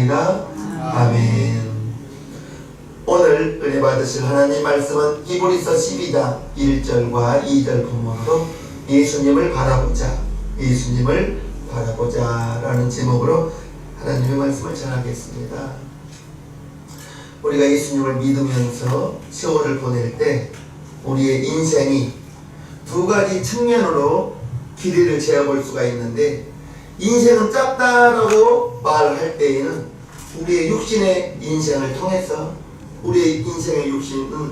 기도하옵나이다. 아멘. 오늘 은혜 받으실 하나님 말씀은 히브리서 12장 1절과 2절 본문으로 예수님을 바라보자, 예수님을 바라보자 라는 제목으로 하나님의 말씀을 전하겠습니다. 우리가 예수님을 믿으면서 세월을 보낼 때 우리의 인생이 두 가지 측면으로 길이를 재어볼 수가 있는데, 인생은 짧다라고 말할 때에는 우리의 육신의 인생을 통해서, 우리의 인생의 육신은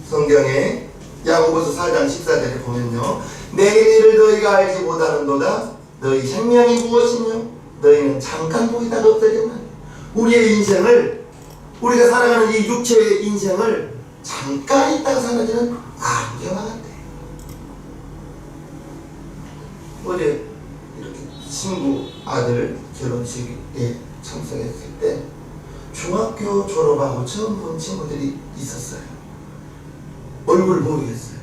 성경에 야고보서 4장 14절에 보면요, 내일 일을 너희가 알지 못하는도다. 너희 생명이 무엇이며 너희는 잠깐 보이다가 없어졌나. 우리의 인생을, 우리가 살아가는 이 육체의 인생을 잠깐 있다가 사라지는 안개와 같아. 어제 이렇게 친구 아들 결혼식에 참석했을 때 중학교 졸업하고 처음 본 친구들이 있었어요. 얼굴 모르겠어요.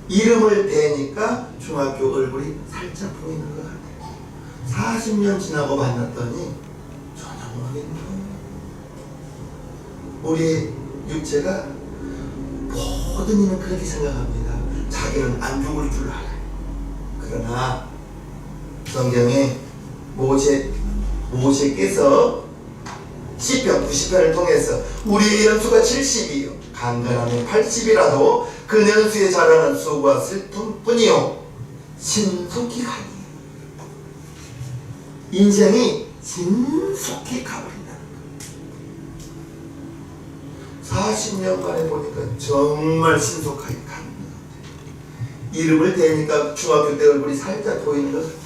이름을 대니까 중학교 얼굴이 살짝 보이는 것 같아요. 40년 지나고 만났더니 전혀 모르겠는 거예요. 우리 육체가, 모든 이는 그렇게 생각합니다. 자기는 안 죽을 줄 알아요. 그러나 성경에 모세께서 시편 90편을 통해서 우리의 연수가 70이요 간간하면 80이라도 그 연수에 자라는 수고와 슬픔뿐이요 신속히 가니. 인생이 신속히 가버린다는 거예요. 40년 만에 보니까 정말 신속하게 가는 것 같아요. 이름을 대니까 중학교 때 얼굴이 살짝 보이는 것 같아요.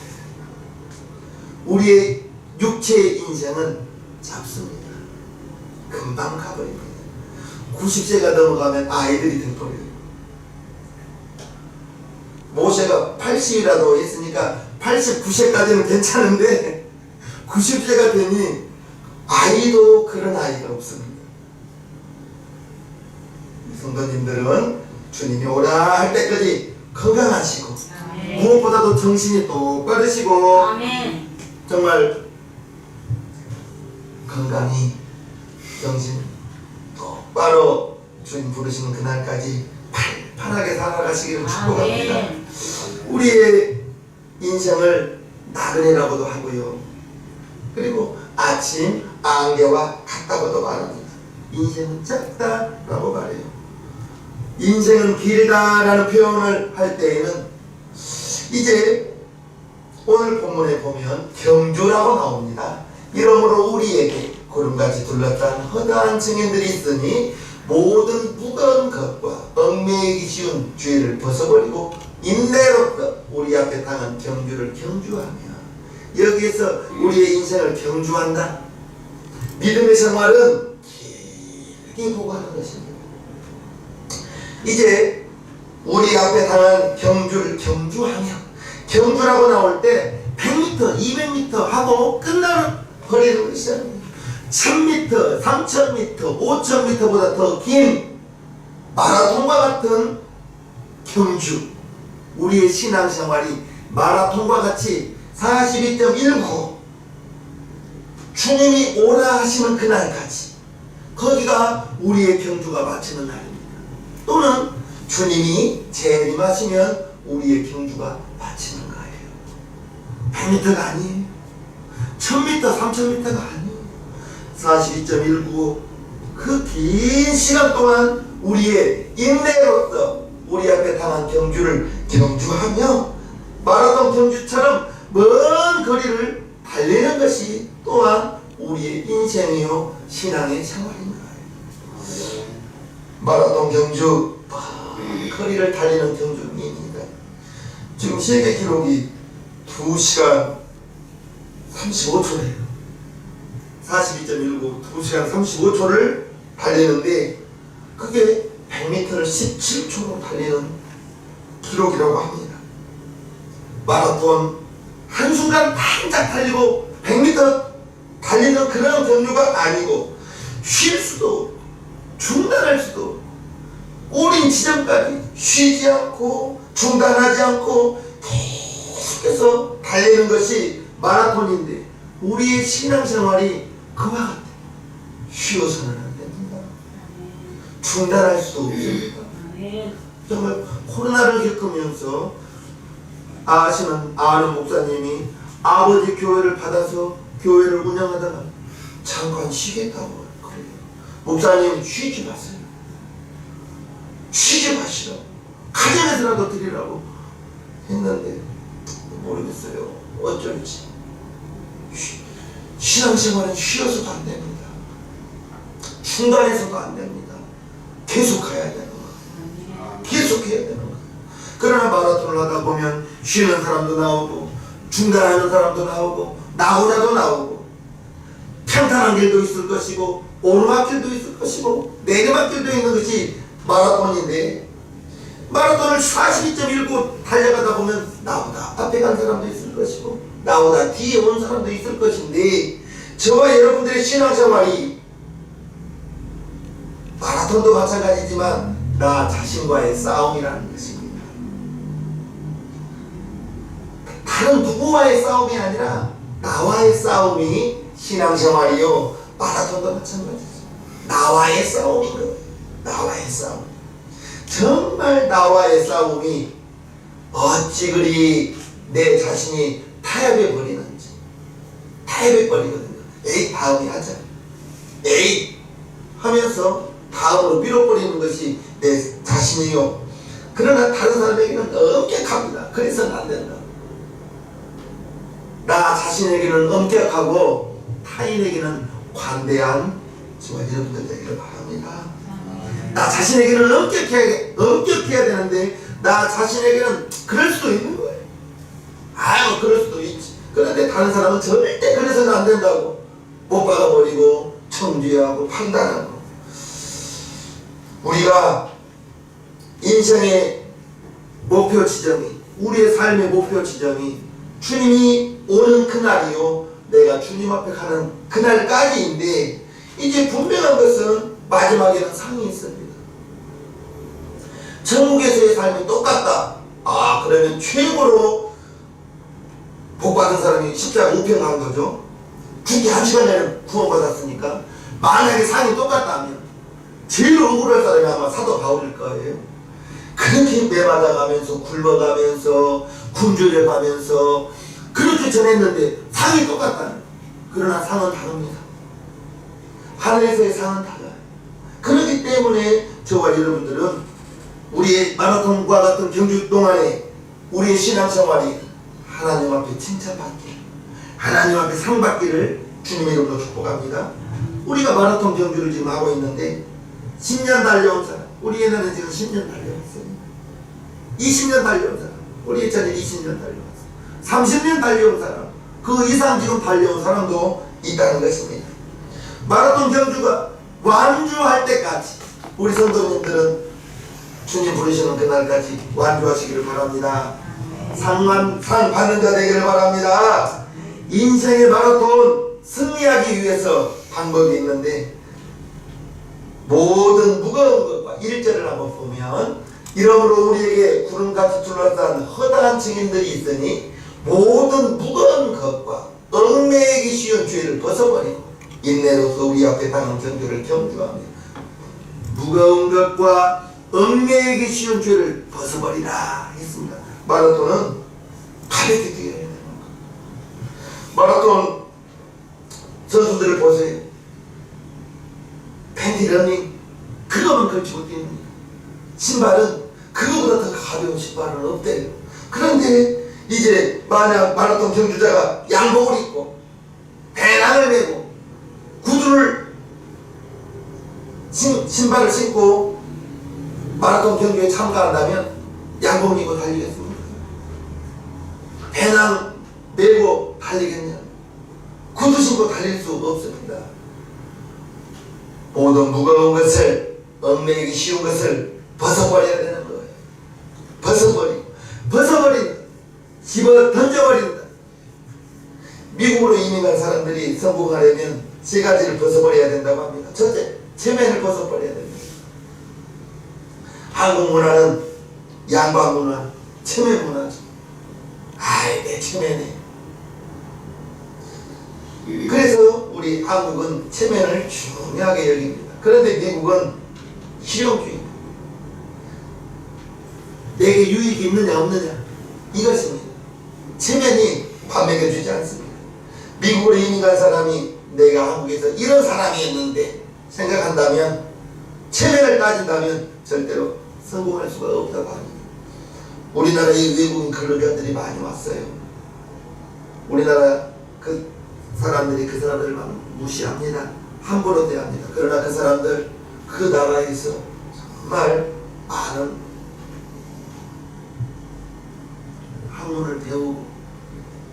우리의 육체의 인생은 짧습니다. 금방 가버립니다. 90세가 넘어가면 아이들이 돼버려요. 모세가 80이라도 했으니까 89세까지는 괜찮은데 90세가 되니 아이도 그런 아이가 없습니다. 성도님들은 주님이 오라 할 때까지 건강하시고, 아멘. 무엇보다도 정신이 똑바르시고, 아멘. 정말 건강히 정신 똑바로 주님 부르시는 그날까지 팔팔하게 살아가시기를 축복합니다. 우리의 인생을 나그네라고도 하고요, 그리고 아침 안개와 같다고도 말합니다. 인생은 짧다라고 말해요. 인생은 길다라는 표현을 할 때에는 이제 오늘 본문에 보면 경주라고 나옵니다. 이러므로 우리에게 구름같이 둘러싼 허다한 증인들이 있으니 모든 무거운 것과 얽매이기 쉬운 죄를 벗어버리고 인내로서 우리 앞에 당한 경주를 경주하며, 여기에서 우리의 인생을 경주한다. 믿음의 생활은 길게 보고 하는 것입니다. 이제 우리 앞에 당한 경주를 경주하며, 경주라고 나올 때 100m, 200m 하고 끝나는 거리를 시작합니다. 1000m, 3000m, 5000m보다 더 긴 마라톤과 같은 경주. 우리의 신앙생활이 마라톤과 같이 42.19, 주님이 오라 하시는 그날까지, 거기가 우리의 경주가 마치는 날입니다. 또는 주님이 재림하시면 우리의 경주가 마치는 거예요. 100m가 아니에요. 1000m, 3000m가 아니에요. 42.195, 그 긴 시간 동안 우리의 인내로서 우리 앞에 당한 경주를 경주하며 마라톤 경주처럼 먼 거리를 달리는 것이 또한 우리의 인생이요 신앙의 생활인 거예요. 마라톤 경주, 거리를 달리는 경주입니다. 지금 세계 기록이 2시간 35초래요. 42.19, 2시간 35초를 달리는데 그게 100m를 17초로 달리는 기록이라고 합니다. 마라톤 한순간 반짝 달리고 100m 달리는 그런 경주가 아니고, 쉴 수도 중단할 수도, 꼬린 지점까지 쉬지 않고 중단하지 않고 계속해서 달리는 것이 마라톤인데, 우리의 신앙생활이 그와 같아. 쉬어서는 안 됩니다. 중단할 수도 없습니다. 정말 코로나를 겪으면서 아는 목사님이 아버지 교회를 받아서 교회를 운영하다가 잠깐 쉬겠다고 그래요. 목사님 쉬지 마세요. 쉬지 마시라고. 가정에서라도 드리라고 했는데 모르겠어요. 어쩔지. 신앙생활은 쉬어서도 안 됩니다. 중단해서도 안 됩니다. 계속 가야 되는 거예요. 계속 해야 되는 거예요. 그러나 마라톤을 하다 보면 쉬는 사람도 나오고 중단하는 사람도 나오고 나오자도 나오고 평탄한 길도 있을 것이고 오르막길도 있을 것이고 내리막길도 있는 것이 마라톤인데, 마라톤을 42.19 달려가다 보면 나보다 앞에 간 사람도 있을 것이고 나보다 뒤에 온 사람도 있을 것인데, 저와 여러분들의 신앙생활이 마라톤도 마찬가지지만 나 자신과의 싸움이라는 것입니다. 다른 누구와의 싸움이 아니라 나와의 싸움이 신앙생활이요. 마라톤도 마찬가지죠. 나와의 싸움인 거예요. 나와의 싸움. 정말 나와의 싸움이 어찌 그리 내 자신이 타협해 버리는지. 타협해 버리거든요. 에이 다음에 하자. 에이 하면서 다음으로 밀어버리는 것이 내 자신이요. 그러나 다른 사람에게는 엄격합니다. 그래서는 안 된다. 나 자신에게는 엄격하고 타인에게는 관대한 저와 여러분들 되기를 바랍니다. 나 자신에게는 엄격해야 되는데 나 자신에게는 그럴 수도 있는 거예요. 아유 그럴 수도 있지. 그런데 다른 사람은 절대 그래서는 안 된다고 못 박아버리고 청지하고 판단하고. 우리가 인생의 목표 지점이, 우리의 삶의 목표 지점이 주님이 오는 그날이요, 내가 주님 앞에 가는 그날까지인데, 이제 분명한 것은 마지막에는 상이 있습니다. 천국에서의 삶이 똑같다. 그러면 최고로 복받은 사람이 십자가 우편 간 거죠. 죽기 1시간 전에 구원받았으니까. 만약에 상이 똑같다면 제일 억울할 사람이 아마 사도 바울일 거예요. 그렇게 매맞아가면서 굶어가면서 굶주려가면서 그렇게 전했는데 상이 똑같다는. 그러나 상은 다릅니다. 하늘에서의 상은 달라요. 그렇기 때문에 저와 여러분들은 우리의 마라톤과 같은 경주 동안에 우리의 신앙생활이 하나님 앞에 칭찬받기를, 하나님 앞에 상 받기를 주님의 이름으로 축복합니다. 우리가 마라톤 경주를 지금 하고 있는데 10년 달려온 사람, 우리 옛날에 지금 10년 달려왔어요. 20년 달려온 사람, 우리 예전에 20년 달려왔어요. 30년 달려온 사람, 그 이상 지금 달려온 사람도 있다는 것입니다. 마라톤 경주가 완주할 때까지 우리 성도님들은 주님 부르시는 그날까지 완주하시기를 바랍니다. 상 받는 자 되기를 바랍니다. 인생의 마라톤 승리하기 위해서 방법이 있는데, 모든 무거운 것과 1절을 한번 보면, 이러므로 우리에게 구름같이 둘러싼 허다한 증인들이 있으니 모든 무거운 것과 얽매이기 쉬운 죄를 벗어버리고 인내로서 우리 앞에 당한 경주를 경주하며 무거운 것과 얽매이기 쉬운 죄를 벗어버리라 했습니다. 마라톤은 가볍게 뛰어야 되는 거예요. 마라톤 선수들을 보세요. 팬티 러닝 그거만 걸치고 뛰는 거예요. 신발은 그거보다 더 가벼운 신발은 없대요. 그런데 이제 만약 마라톤 경주자가 양복을 입고 배낭을 메고 구두를 신발을 신고 마라톤 경주에 참가한다면 양복 입고 달리겠습니까? 배낭 메고 달리겠냐? 구두 신고 달릴 수 없습니다. 모든 무거운 것을, 얽매이기 쉬운 것을 벗어버려야 되는 거예요. 벗어버린다. 집어 던져버린다. 미국으로 이민 간 사람들이 성공하려면 세 가지를 벗어버려야 된다고 합니다. 첫째, 체면을 벗어버려야 됩니다. 한국 문화는 양반 문화, 체면 문화죠. 아이 내 체면에 그래서 우리 한국은 체면을 중요하게 여깁니다. 그런데 미국은 실용주의입니다. 내게 유익이 있느냐 없느냐 이것입니다. 체면이 밥 먹여주지 않습니다. 미국으로 이민 간 사람이 내가 한국에서 이런 사람이었는데 생각한다면, 체면을 따진다면 절대로 성공할 수가 없다고 합니다. 우리나라에 외국인 근로자들이 많이 왔어요. 우리나라 그 사람들이 그 사람들을 막 무시합니다. 함부로 대합니다. 그러나 그 사람들 그 나라에서 정말 많은 학문을 배우고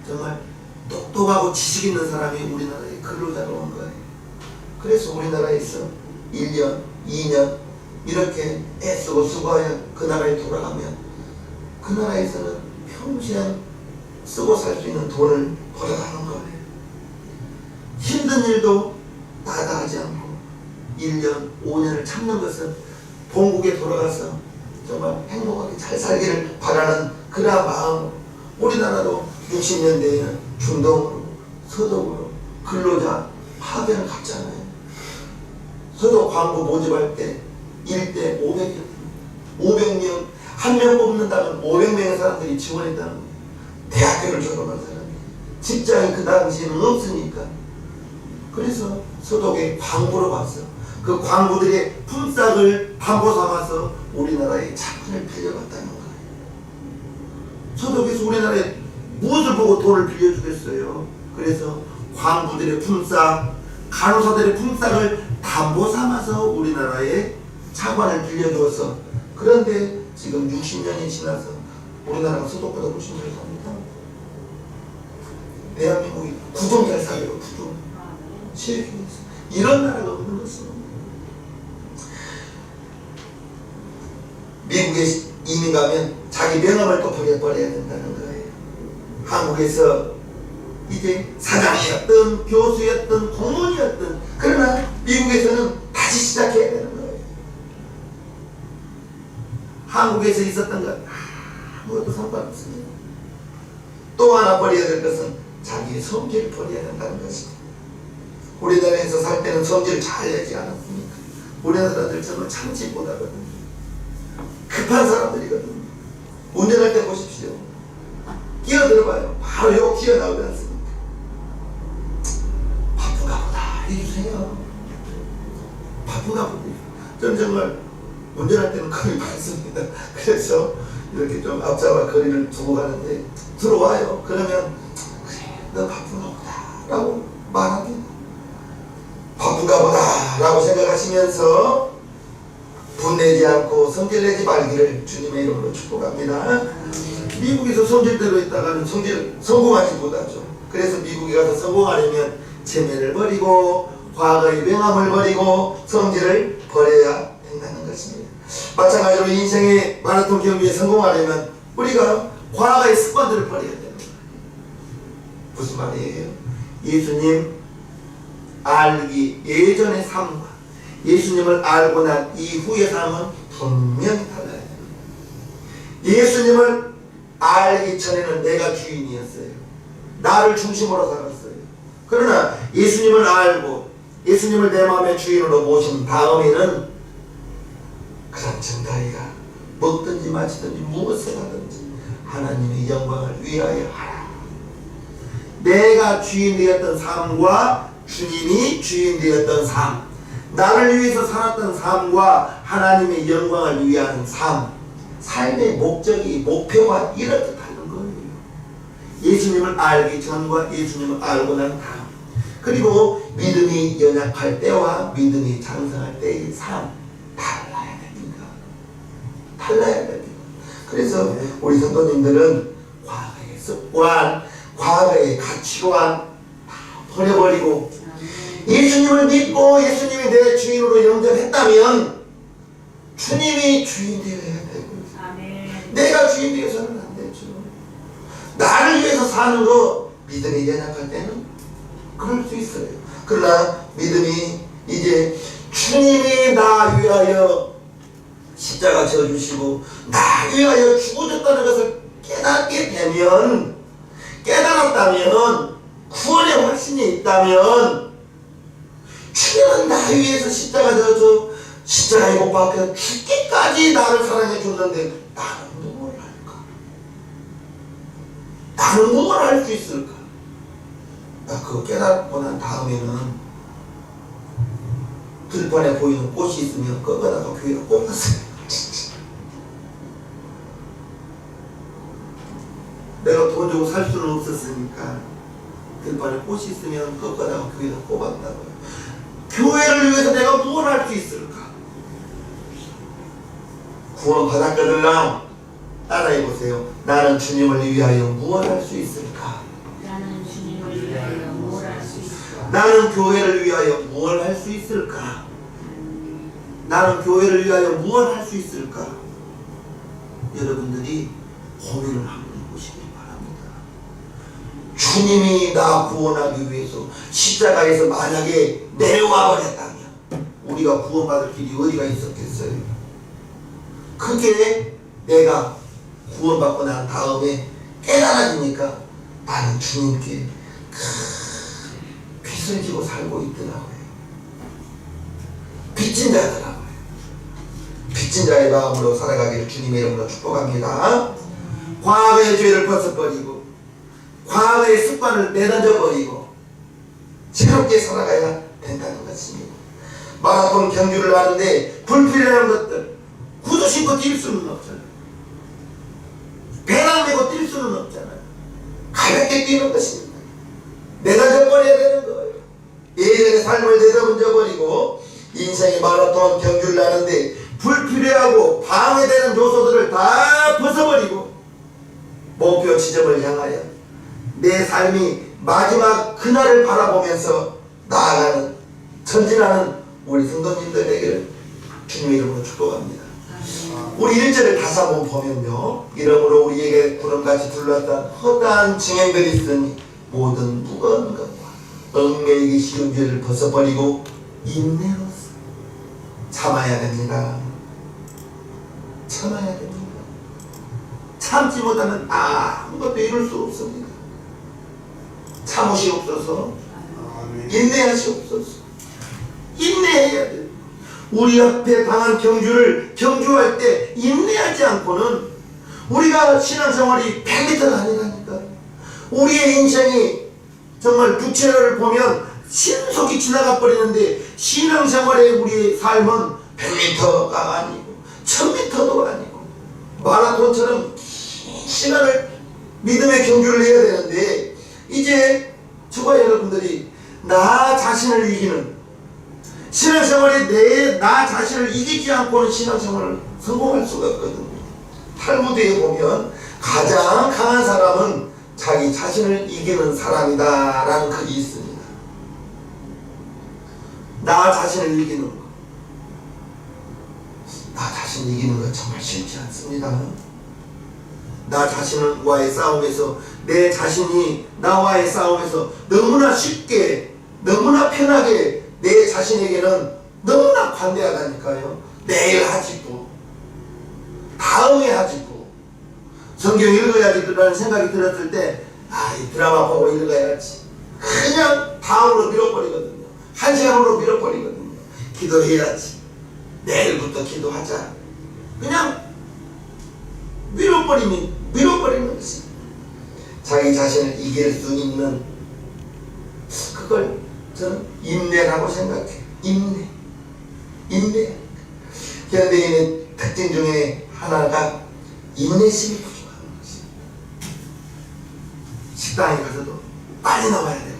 정말 똑똑하고 지식 있는 사람이 우리나라에 근로자로 온 거예요. 그래서 우리나라에서 1년, 2년 이렇게 애쓰고 수고하여 그 나라에 돌아가면 그 나라에서는 평생 쓰고 살 수 있는 돈을 벌어가는 거예요. 힘든 일도 나다하지 않고 1년, 5년을 참는 것은 본국에 돌아가서 정말 행복하게 잘 살기를 바라는 그러한 마음. 우리나라도 60년대에는 중동으로 서독으로 근로자 파견을 갔잖아요. 서독 광고 모집할 때 1대 500명, 한 명 뽑는다면 500명의 사람들이 지원했다는 거예요. 대학교를 졸업한 사람이. 직장이 그 당시에는 없으니까. 그래서 서독에 광고로 봤어. 그 광고들의 품삯을 담보 삼아서 우리나라에 자금을 빌려갔다는 거예요. 서독에서 우리나라에 무엇을 보고 돈을 빌려주겠어요. 그래서 광부들의 품삯, 간호사들의 품삯을 담보 삼아서 우리나라에 차관을 빌려주어서, 그런데 지금 60년이 지나서 우리나라가 서독보다 훨씬 잘 삽니다. 대한민국이 구동 잘 살아요. 구동. 이런 나라가 없는 것입니다. 미국에 이민 가면 자기 명함을 또 버려야 된다는 거예요. 한국에서 이제 사장이었든 교수였든 공무원이었든, 그러나 미국에서는 다시 시작해야 되는 거예요. 한국에서 있었던 것 아무것도 상관없습니다. 또 하나 버려야 될 것은 자기의 성질을 버려야 된다는 것입니다. 우리나라에서 살 때는 성질을 잘 내지 않았습니까? 우리나라 사람들 정말 참지 못하거든요. 급한 사람들이거든요. 운전할 때 보십시오. 끼어들어봐요. 바로 욕 튀어나오지 않습니까? 바쁜가 보다 해주세요. 바쁜가 보다. 저는 정말 운전할 때는 거의 많습니다. 그래서 이렇게 좀 앞자와 거리를 두고 가는데 들어와요. 그러면 그래 너 바쁜가 보다 라고 말합니다. 바쁜가 보다 라고 생각하시면서 분내지 않고 성질내지 말기를 주님의 이름으로 축복합니다. 미국에서 성질대로 있다가는 성공하지 못하죠. 그래서 미국에 가서 성공하려면 체면을 버리고 과거의 명함을 버리고 성질을 버려야 된다는 것입니다. 마찬가지로 인생의 마라톤 경기에 성공하려면 우리가 과거의 습관들을 버려야 되는 거예요. 무슨 말이에요? 예수님 알기 예전의 삶과 예수님을 알고 난 이후의 삶은 분명히 달라야 됩니다. 예수님을 알기 전에는 내가 주인이었어요. 나를 중심으로 살았어요. 그러나 예수님을 알고 예수님을 내 마음의 주인으로 모신 다음에는 그런 정다이가 먹든지 마시든지 무엇을 하든지 하나님의 영광을 위하여 하라. 내가 주인 되었던 삶과 주님이 주인 되었던 삶, 나를 위해서 살았던 삶과 하나님의 영광을 위한 삶, 삶의 목적이 목표가 이렇듯하는 거예요. 예수님을 알기 전과 예수님을 알고 난 다음, 그리고 믿음이 연약할 때와 믿음이 장성할 때의 삶 달라야 됩니다. 달라야 됩니다. 그래서 우리 성도님들은 과거의 습관, 과거의 가치관 다 버려버리고 예수님을 믿고 예수님이 내 주인으로 영접했다면 주님이 주인 되어야 되고, 내가 주인 되어서는 안 되죠. 나를 위해서 사는 거 믿음이 연약할 때는 그럴 수 있어요. 그러나 믿음이 이제 주님이 나 위하여 십자가 져주시고 나 위하여 죽어졌다는 것을 깨닫게 되면, 깨달았다면 구원의 확신이 있다면 주님은 나 위해서 십자가에 못 박혀 죽기까지 나를 사랑해 줬는데 나는 뭘 할까? 나는 뭘 할 수 있을까? 나 그거 깨닫고 난 다음에는 들판에 보이는 꽃이 있으면 꺾어다가 교회로 꼽았어요. 내가 돈 주고 살 수는 없었으니까 들판에 꽃이 있으면 꺾어다가 교회로 꼽았다고요. 교회를 위해서 내가 뭘 할 수 있을까? 구원 받았거들랑 따라해보세요. 나는 주님을 위하여 무엇 할 수 있을까? 나는 주님을 위하여 뭘 할 수 있을까? 나는 교회를 위하여 무엇 할 수 있을까? 나는 교회를 위하여 무엇 할 수 있을까? 여러분들이 고민을 한번 해보시기 바랍니다. 주님이 나 구원하기 위해서 십자가에서 만약에 내려와 버렸다면 우리가 구원받을 길이 어디가 있었겠어요? 그게 내가 구원받고 난 다음에 깨달아지니까 나는 주님께 빚을 지고 살고 있더라고요. 빚진 자더라고요. 빚진 자의 마음으로 살아가기를 주님의 이름으로 축복합니다. 과거의 죄를 벗어버리고 과거의 습관을 내던져버리고 새롭게 살아가야 된다는 것입니다. 마라톤 경주를 하는데 불필요한 것들 구두 신고 뛸 수는 없잖아요. 배낭 메고 뛸 수는 없잖아요. 가볍게 뛰는 것입니다. 내던져 버려야 되는 거예요. 예전의 삶을 내던져 버리고 인생의 마라톤 경주를 하는데 불필요하고 방해되는 요소들을 다 벗어버리고 목표 지점을 향하여 내 삶이 마지막 그날을 바라보면서 나아가는 전진하는 우리 성도님들 되기를 주님의 이름으로 축복합니다. 우리 1절을 다시 한번 보면요, 이러므로 우리에게 구름같이 둘러싼 허다한 증행들이 있으니 모든 무거운 것과 얽매이기 쉬운 죄를 벗어버리고 인내로서 참아야 됩니다. 참아야 됩니다. 참지 못하면 아무것도 이룰 수 없습니다. 참으시옵소서. 인내하시옵소서. 인내해야 돼요. 우리 앞에 당한 경주를 경주할 때 인내하지 않고는 우리가 신앙생활이 100m가 아니라니까. 우리의 인생이 정말 육체를 보면 신속히 지나가 버리는데 신앙생활의 우리의 삶은 100m가 아니고 1000m도 아니고 마라톤처럼 시간을 믿음의 경주를 해야 되는데 이제 저와 여러분들이 나 자신을 이기는 신앙생활에 나 자신을 이기지 않고는 신앙생활을 성공할 수가 없거든요. 탈무드에 보면 가장 강한 사람은 자기 자신을 이기는 사람이다 라는 글이 있습니다. 나 자신을 이기는 것, 나 자신을 이기는 것 정말 쉽지 않습니다. 나 자신과의 싸움에서 내 자신이 나와의 싸움에서 너무나 쉽게 너무나 편하게 내 자신에게는 너무나 관대하다니까요. 내일 하지고 다음에 하지고 성경 읽어야지라는 생각이 들었을 때 이 드라마 보고 읽어야지 그냥 다음으로 밀어버리거든요. 1시간으로 밀어버리거든요. 기도해야지 내일부터 기도하자 그냥 밀어버리는 것이 자기 자신을 이길 수 있는 그걸 저는 인내라고 생각해요. 인내. 현대인의 특징 중에 하나가 인내심이 부족한 것이. 식당에 가서도 빨리 나와야 되거든요.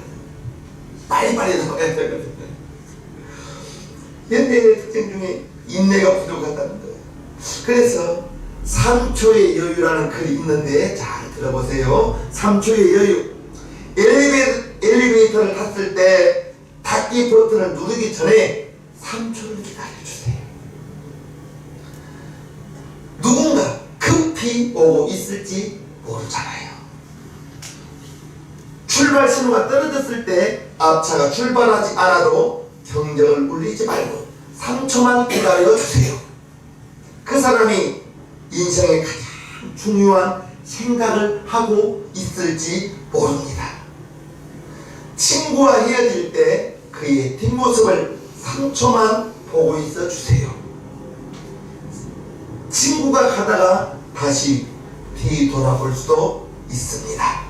빨리 나와야 되거든요. 현대인의 특징 중에 인내가 부족하다는 거예요. 그래서 3초의 여유라는 글이 있는데 잘 들어보세요. 3초의 여유. 엘리베이터를 탔을 때 닫기 버튼을 누르기 전에 3초를 기다려주세요. 누군가 급히 오고 있을지 모르잖아요. 출발 신호가 떨어졌을 때 앞차가 출발하지 않아도 경적을 울리지 말고 3초만 기다려주세요. 그 사람이 인생의 가장 중요한 생각을 하고 있을지 모릅니다. 친구와 헤어질 때 그의 뒷모습을 3초만 보고 있어 주세요. 친구가 가다가 다시 뒤돌아볼 수도 있습니다.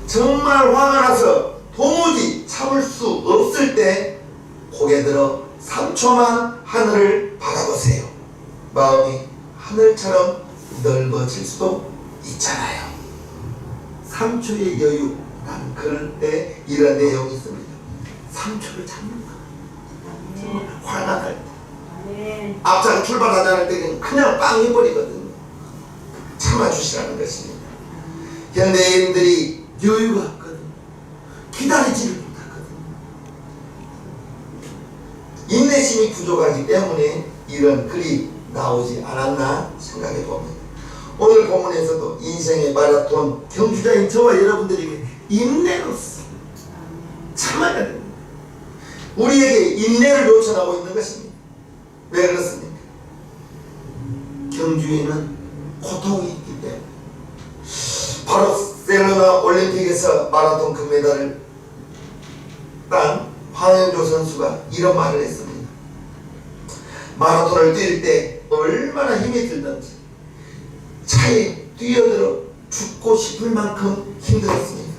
정말 화가 나서 도무지 참을 수 없을 때 고개 들어 3초만 하늘을 바라보세요. 마음이 하늘처럼 넓어질 수도 있잖아요. 3초의 여유. 난 그럴 때 이런 내용이 있습니다. 3초를 참는다. 정말 화가 날 때. 앞장 출발하자는 때는 그냥 빵 해버리거든요. 참아주시라는 것입니다. 현대인들이 여유가 없거든요. 기다리지를 못하거든요. 인내심이 부족하기 때문에 이런 글이 나오지 않았나 생각해 봅니다. 오늘 본문에서도 인생의 마라톤 경주자인 저와 여러분들에게 인내로서 참아야 됩니다. 우리에게 인내를 요청하고 있는 것입니다. 왜 그렇습니까? 경주에는 고통이 있기 때문에. 바르셀로나 올림픽에서 마라톤 금메달을 딴 황현조 선수가 이런 말을 했습니다. 마라톤을 뛸 때 얼마나 힘이 들던지 차에 뛰어들어 죽고 싶을 만큼 힘들었습니다.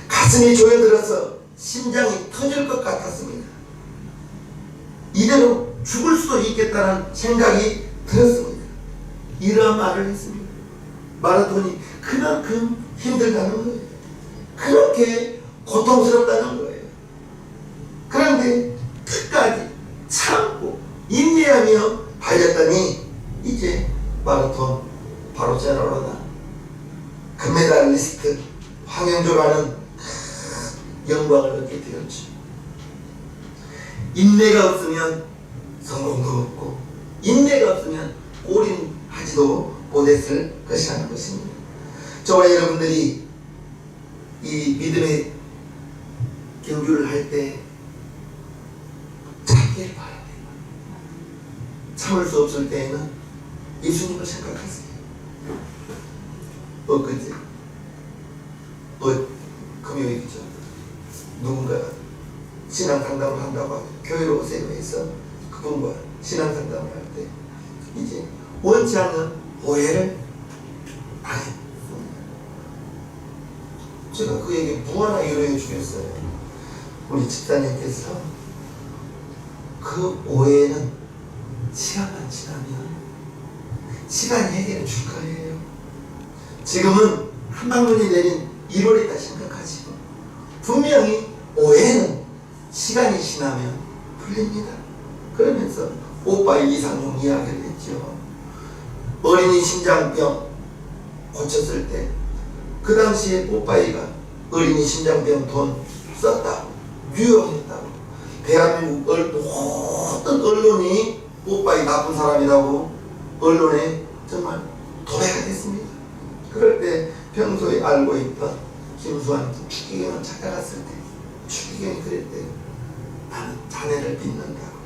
가슴이 조여들어서 심장이 터질 것 같았습니다. 이대로 죽을 수도 있겠다는 생각이 들었습니다. 이런 말을 했습니다. 마라톤이 그만큼 힘들다는 거예요. 그렇게 고통스럽다는 거예요. 그런데 끝까지 참고 인내하며 달렸더니 이제 마라톤 바르셀로나 금메달리스트 황현조라는 영광을 얻게 되었죠. 인내가 없으면 성공도 없고 인내가 없으면 올인하지도 못했을 것이라는 것입니다. 저와 여러분들이 이 믿음의 경주를 할 때 참기를 바라야 돼요. 참을 수 없을 때에는 예수님을 생각하세요. 엊그제 금요일이죠. 누군가 신앙상담을 한다고 하고 교회로 오세요 해서 그분과 신앙상담을 할 때 이제 원치 않는 오해를 당했습니다. 제가 그에게 무한한 위로해 주겠어요. 우리 집사님께서 그 오해는 시간만 지나면 시간이 해결해 줄 거예요. 지금은 한방눈이 내린 1월이다 생각하시고 분명히 오해는 시간이 지나면 풀립니다. 그러면서 오빠의 이상용 이야기를 했죠. 어린이 심장병 고쳤을 때 그 당시에 오빠이가 어린이 심장병 돈 썼다고 유용했다고 대한민국 모든 언론이 오빠이 나쁜 사람이라고 언론에 정말 도배가 됐습니다. 그럴 때 평소에 알고 있던 김수환 추기경을 찾아갔을 때 추기경이 그랬대요. 나는 자네를 믿는다고.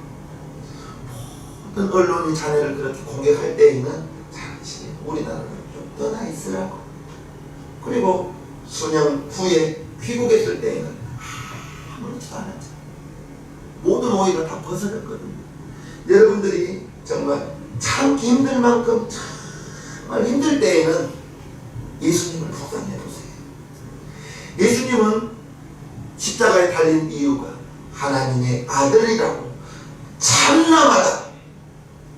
모든 언론이 자네를 그렇게 공격할 때에는 잠시 우리나라를 좀 떠나 있으라고. 그리고 수년 후에 귀국했을 때에는 아무렇지도 않았죠. 모든 오해가 다 벗어졌거든요. 여러분들이 정말 참기 힘들 만큼 정말 힘들 때에는 예수님을 묵상해 보세요. 예수님은 십자가에 달린 이유가 하나님의 아들이라고 참나마다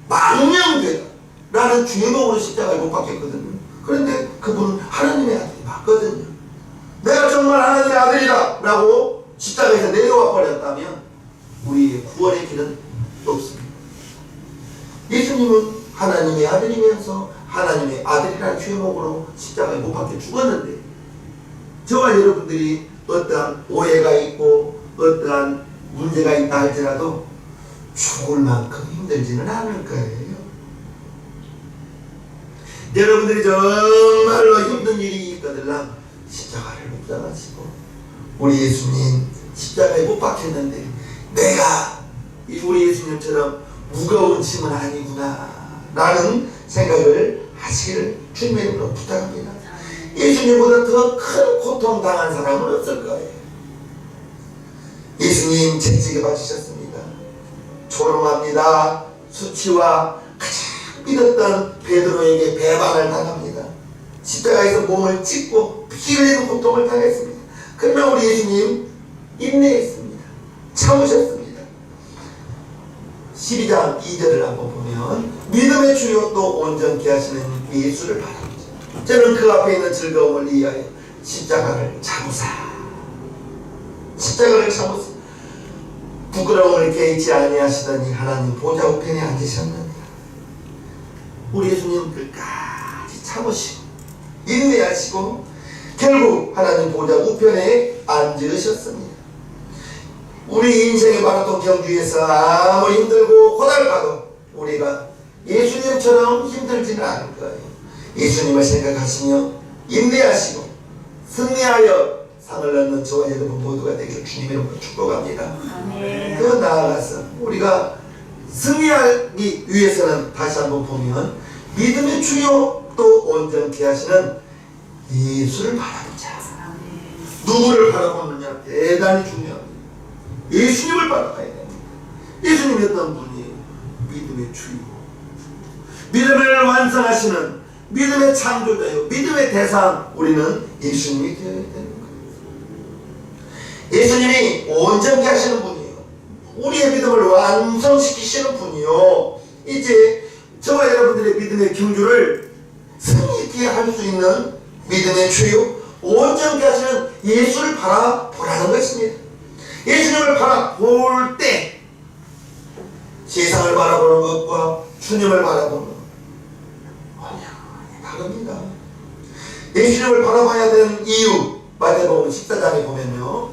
망령되다 라는 죄목으로 십자가에 못 박혔거든요. 그런데 그분은 하나님의 아들이 맞거든요. 내가 정말 하나님의 아들이다 라고 십자가에서 내려와 버렸다면 우리의 구원의 길은 없습니다. 예수님은 하나님의 아들이면서 하나님의 아들이라는 죄목으로 십자가에 못 박혀 죽었는데 저와 여러분들이 어떠한 오해가 있고 어떠한 문제가 있다 할지라도 죽을 만큼 힘들지는 않을 거예요. 여러분들이 정말로 힘든 일이 있거들라 십자가를 묵상하시고 우리 예수님 십자가에 못 박혔는데 내가 우리 예수님처럼 무거운 짐은 아니구나 라는 생각을 하시기를 주님으로 부탁합니다. 예수님보다 더 큰 고통 당한 사람은 없을 거예요. 채찍에 맞으셨습니다. 조롱합니다. 수치와 가장 믿었던 베드로에게 배반을 당합니다. 십자가에서 몸을 찢고 피 흘리는 고통을 당했습니다. 그러나 우리 예수님 인내했습니다. 참으셨습니다. 12장 2절을 한번 보면 믿음의 주요 또 온전케 하시는 예수를 바랍니다. 저는 그 앞에 있는 즐거움을 위하여 십자가를 참으사 부끄러움을 개의치 아니하시더니 하나님 보좌 우편에 앉으셨느니라. 우리 예수님 끝까지 참으시고 인내하시고 결국 하나님 보좌 우편에 앉으셨습니다. 우리 인생의 마라톤 경주에서 아무리 힘들고 고달파도 우리가 예수님처럼 힘들지는 않을 거예요. 예수님을 생각하시며 인내하시고 승리하여 상을 얻는 저와 여러분 모두가 되기를 주님의 이름으로 축복합니다. 그 나아가서 우리가 승리하기 위해서는 다시 한번 보면 믿음의 주요 또 온전케 하시는 예수를 바라보자. 누구를 바라보느냐 대단히 중요합니다. 예수님을 바라봐야 됩니다. 예수님이 어떤 분이에요? 믿음의 주요, 믿음을 완성하시는 믿음의 창조자요, 믿음의 대상, 우리는 예수님이 되어야 되는 거예요. 예수님이 온전케 하시는 분이에요. 우리의 믿음을 완성시키시는 분이요. 이제 저와 여러분들의 믿음의 경주를 승리있게 할 수 있는 믿음의 주요, 온전케 하시는 예수를 바라보라는 것입니다. 예수님을 바라볼 때 세상을 바라보는 것과 주님을 바라보는 것 다릅니다. 예수님을 바라봐야 되는 이유, 마태복음 14장에 보면요,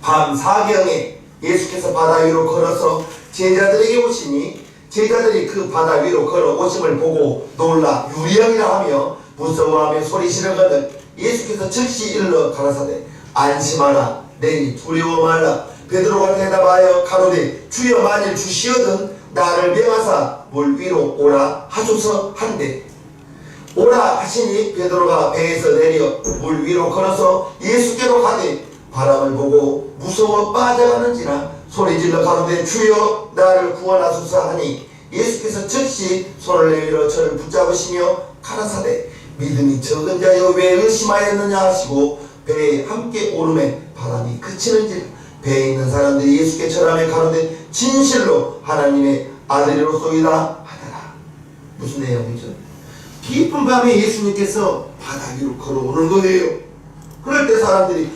밤 사경에 예수께서 바다 위로 걸어서 제자들에게 오시니 제자들이 그 바다 위로 걸어 오심을 보고 놀라 유령이라 하며 무서워하며 소리 지르거든 예수께서 즉시 일러 가라사대 안심하라, 내니 두려워 말라. 베드로가 대답하여 가로되 주여 만일 주시거든 나를 명하사 물 위로 오라 하소서 한대. 오라 하시니 베드로가 배에서 내려 물 위로 걸어서 예수께로 가되 바람을 보고 무서워 빠져가는지라 소리질러 가로되 주여 나를 구원하소서 하니 예수께서 즉시 손을 내밀어 저를 붙잡으시며 가라사대 믿음이 적은 자여 왜 의심하였느냐 하시고 배에 함께 오름에 바람이 그치는지라. 배에 있는 사람들이 예수께 절하며 가로되 진실로 하나님의 아들이로소이다 하더라. 무슨 내용이죠? 깊은 밤에 예수님께서 바다 위로 걸어오는 거예요. 그럴 때 사람들이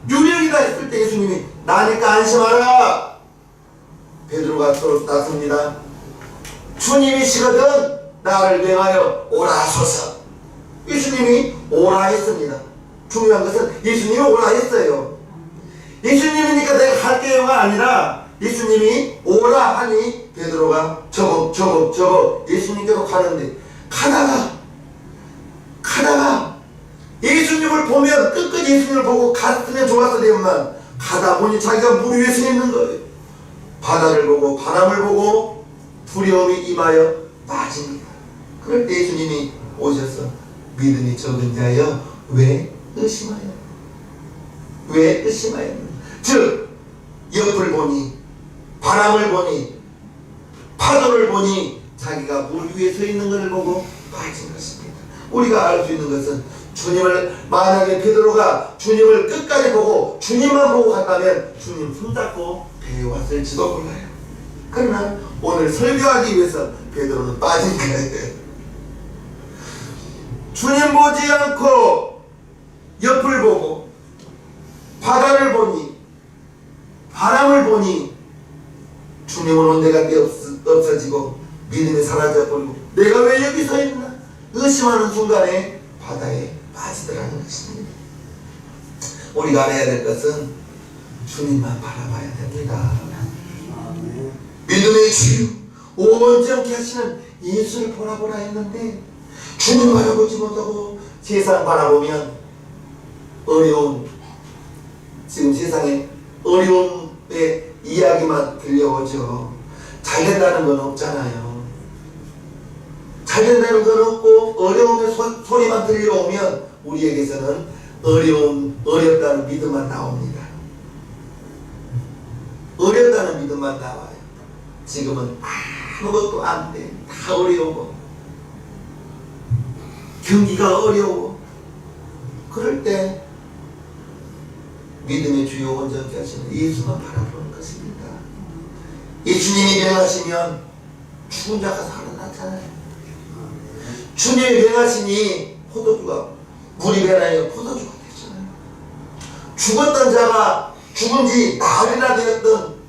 유령이다 했을 때 예수님이 나니까 안심하라. 베드로가 또 나섭니다. 주님이시거든 나를 명하여 오라 하소서. 예수님이 오라 했습니다. 중요한 것은 예수님이 오라 했어요. 예수님이니까 내가 갈게요가 아니라 예수님이 오라 하니 베드로가 저거 예수님께로 가는데 가다가 예수님을 보면 끝까지 예수님을 보고 갔으면 좋았을 때만 가다 보니 자기가 물 위에 서 있는 거예요. 바다를 보고 바람을 보고 두려움이 임하여 빠집니다. 그럴 때 예수님이 오셔서 믿음이 적은 자여 왜 의심하여? 즉 옆을 보니 바람을 보니 파도를 보니 자기가 물 위에 서 있는 것을 보고 빠진 것입니다. 우리가 알 수 있는 것은 주님을, 만약에 베드로가 주님을 끝까지 보고 주님만 보고 갔다면 주님 손잡고 배에 왔을지도 몰라요. 그러나 오늘 설교하기 위해서 베드로는 빠진 거예요. 주님 보지 않고 옆을 보고 바다를 보니 바람을 보니 주님은 온데가 없어지고 믿음이 사라져버리고 내가 왜 여기 서 있나 의심하는 순간에 바다에 빠지더라는 것입니다. 우리가 알아야 될 것은 주님만 바라봐야 됩니다. 믿음의 주요 온전케 하시는 예수를 보라 했는데 주님 바라보지 못하고 세상 바라보면 어려운, 지금 세상에 어려움의 이야기만 들려오죠. 잘 된다는 건 없잖아요. 잘 된다는 건 없고 어려움의 소리만 들려오면 우리에게서는 어렵다는 믿음만 나옵니다. 것만 나와요. 지금은 아무것도 안 돼. 다 어려워. 경기가 어려워. 그럴 때 믿음의 주요 온전케 하시는 예수만 바라보는 것입니다. 예수님이 명하시면 죽은 자가 살아나잖아요. 주님이 명하시니 포도주가 물이 배나여 포도주가 되잖아요. 죽었던 자가 죽은 지 나흘이나 되었던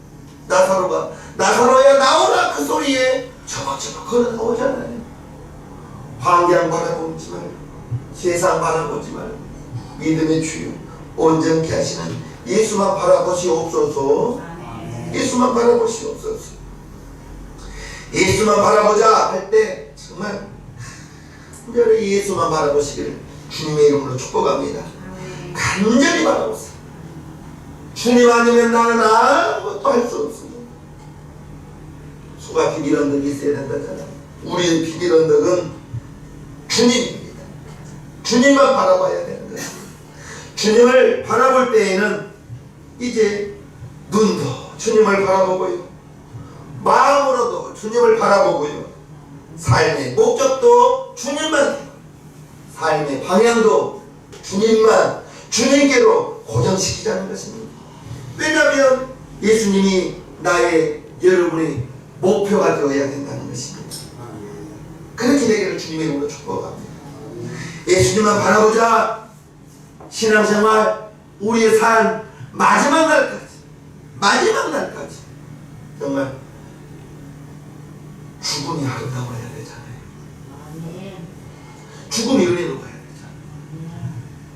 나사로가 나사로야 나오라 그 소리에 저벅저벅 걸어 나오잖아요. 환경 바라보지 말고 세상 바라보지 말고 믿음의 주요 온전케 하시는 예수만 바라보시옵소서. 예수만 바라보시옵소서. 예수만 바라보자 할 때 정말 간절히 예수만 바라보시기를 주님의 이름으로 축복합니다. 간절히 바라보세요. 주님 아니면 나는 아무것도 할 수 없습니다. 수가 비빌 언덕이 있어야 된다잖아. 우리의 비빌 언덕은 주님입니다. 주님만 바라봐야 되는 것입니다. 주님을 바라볼 때에는 이제 눈도 주님을 바라보고요, 마음으로도 주님을 바라보고요, 삶의 목적도 주님만, 삶의 방향도 주님만, 주님께로 고정시키자는 것입니다. 왜냐하면 예수님이 나의, 여러분의 목표가 되어야 된다는 것입니다. 그렇게 되기를 주님의 이름으로 축복합니다. 예수님만 바라보자. 신앙생활, 우리의 삶 마지막 날까지 정말 죽음이 아름다워야 되잖아요. 죽음이 은혜로워야 되잖아요.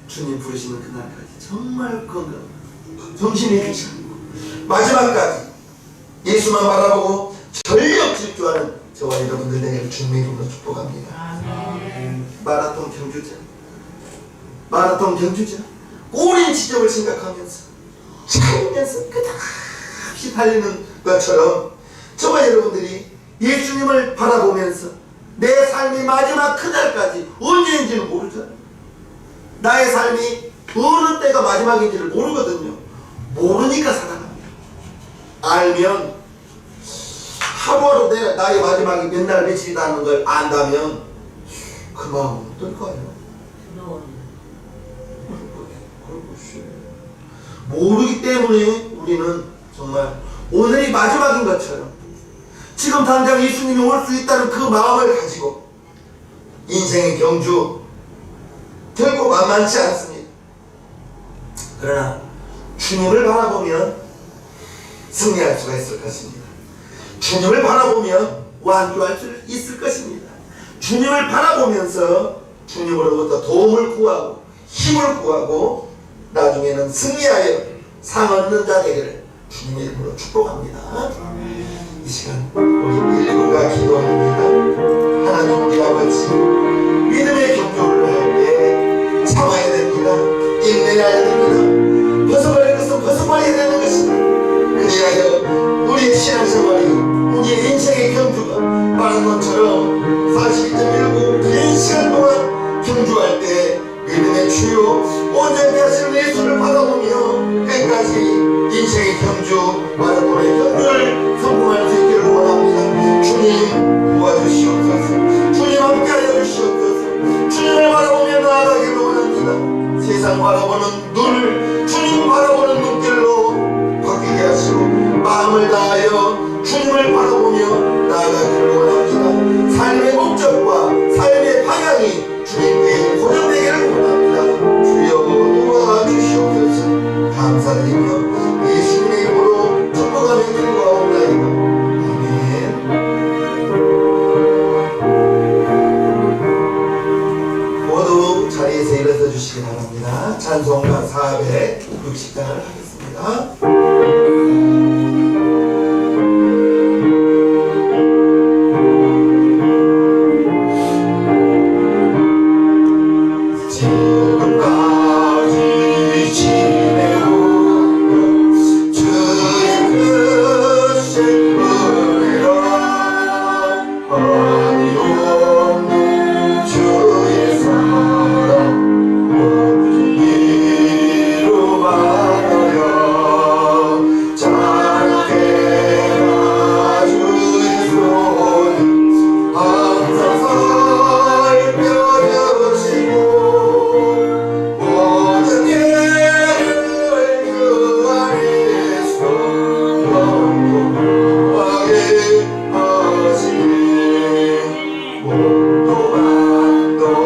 주님 부르시는 그날까지 정말 건강, 정신이 괜찮고 마지막까지 예수만 바라보고 전력 질주하는 저와 여러분들 되기를 주님의 이름으로 축복합니다. 마라톤 경주자 꼬린 지점을 생각하면서 참으면서 끝없이 달리는 것처럼 저와 여러분들이 예수님을 바라보면서 내 삶이 마지막 그날까지 언제인지는 모르잖아요. 나의 삶이 어느 때가 마지막인지를 모르거든요. 모르니까 살아갑니다. 알면 하루하루 나의 마지막이 몇 날 며칠이라는 걸 안다면 그 마음은 어떨까요? 모르기 때문에 우리는 정말 오늘이 마지막인 것처럼 지금 당장 예수님이 올 수 있다는 그 마음을 가지고 인생의 경주 결코 만만치 않습니다. 그러나 주님을 바라보면 승리할 수가 있을 것입니다. 주님을 바라보면 완주할 수 있을 것입니다. 주님을 바라보면서 주님으로부터 도움을 구하고 힘을 구하고 나중에는 승리하여 상 얻는 자 되기를 주님의 이름으로 축복합니다. 이 시간 우리 일부가 기도합니다. 하나님 우리 아버지, 믿음의 경주를 할 때 참아야 됩니다. 인내해야 됩니다. 벗어버릴 것은 벗어버려야 되는 것입니다. 그리하여 우리의 신앙생활이, 우리의 인생의 경주가 마라톤처럼 42.19 긴 시간 동안 경주할 때 믿음의 주요 온전케 하시는 예수를 바라보며 끝까지 인생의 경주, 마라톤의 경주를 성공할 수 있기를 원합니다. 주님 도와주시옵소서. 주님 함께하여 주시옵소서. 주님을 바라보며 나아가기를 원합니다. 세상 바라보는 눈을 주님 바라보는 눈길로 바뀌게 하시고 마음을 다하여 주님을 바라보며 나아가기를 원합니다. 삶의 목적과 삶의 방향이 주님께 고정되기를 원합니다. 주여 도와주시옵소서. 감사드리며 예수님의 이름으로 축복하며 기도하옵나이다. 아멘. 모두 자리에서 일어서 주시기 바랍니다. 찬송가 460장을 하겠습니다.